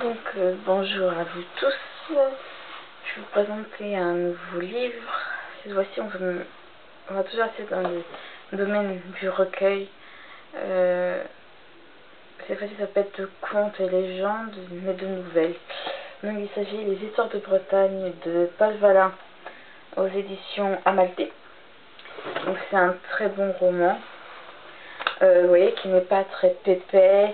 Donc bonjour à vous tous, je vais vous présenter un nouveau livre. Cette fois-ci on va toujours essayer dans le domaine du recueil. Cette fois-ci ça peut être de contes et légendes, mais de nouvelles. Donc il s'agit des Histoires de Bretagne de Paul Vallin aux éditions Amalthée. Donc c'est un très bon roman, vous voyez, qui n'est pas très pépais.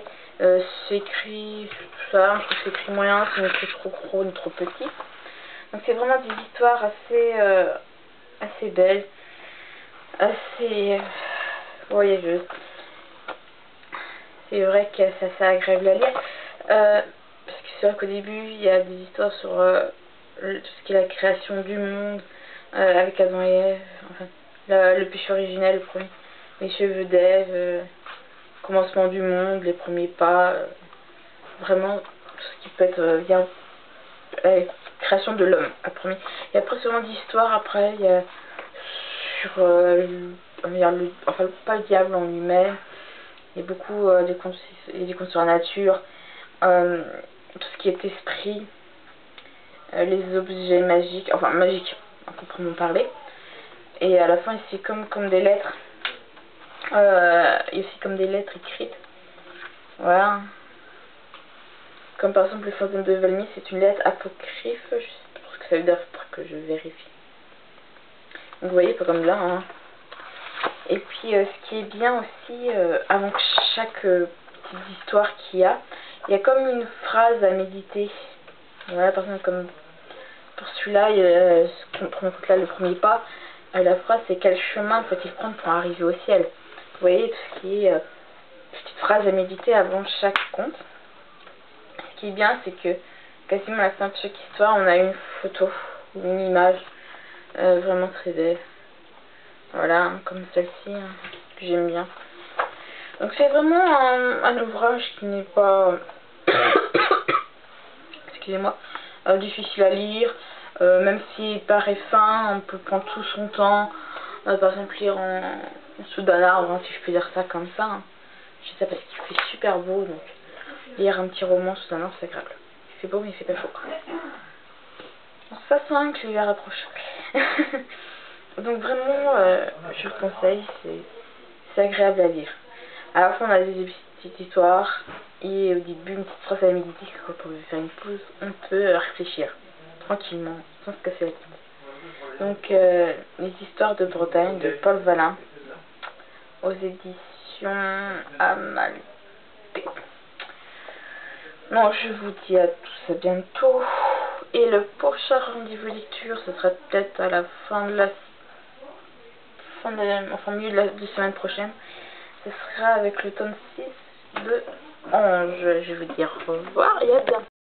C'est écrit, ça, je trouve que c'est écrit moyen, c'est écrit trop gros ni trop petit. Donc c'est vraiment des histoires assez belles, assez voyageuses. C'est vrai que c'est assez agréable à lire, parce que c'est vrai qu'au début il y a des histoires sur tout ce qui est la création du monde, avec Adam et Ève, enfin, le péché originel, le premier, les cheveux d'Ève, commencement du monde, les premiers pas, vraiment tout ce qui peut être bien, création de l'homme à premier. Il y a souvent d'histoires après, il y a sur enfin pas le diable en lui-même, il y a beaucoup des contes sur la nature, tout ce qui est esprit, les objets magiques, enfin magiques à proprement parler. Et à la fin c'est comme des lettres, il y a aussi comme des lettres écrites, voilà. Comme par exemple le fantôme de Valmy, c'est une lettre apocryphe, je sais pas ce que ça veut dire, pour que je vérifie. Donc vous voyez, pas comme là, hein. Et puis ce qui est bien aussi, avant chaque petite histoire qu'il y a comme une phrase à méditer. Voilà, par exemple comme pour celui-là, le premier pas, la phrase c'est: quel chemin faut-il prendre pour arriver au ciel? Vous voyez, tout ce qui est petite phrase à méditer avant chaque conte. Ce qui est bien, c'est que quasiment à la fin de chaque histoire, on a une photo ou une image vraiment très belle. Voilà, comme celle-ci, hein, que j'aime bien. Donc c'est vraiment un ouvrage qui n'est pas excusez-moi, difficile à lire, même s'il paraît fin, on peut prendre tout son temps. Par exemple lire en dessous d'un arbre, hein, si je peux dire ça comme ça, hein. Je sais parce qu'il fait super beau, donc lire un petit roman sous un arbre, c'est agréable. Il fait beau mais il fait pas chaud. Bon, ça sent que l'hiver approche. Donc vraiment, je le conseille, c'est agréable à lire. À la fin on a des petites histoires et au début une petite phrase à méditer. Quand on veut faire une pause, on peut réfléchir tranquillement sans se casser la tête. Donc les Histoires de Bretagne de Paul Vallin aux éditions Amalthée. Non, je vous dis à tous à bientôt. Et le prochain rendez-vous lecture, ce sera peut-être à la fin de enfin milieu de la semaine prochaine. Ce sera avec le tome 6 de Ange. Je vais vous dire au revoir et à bientôt.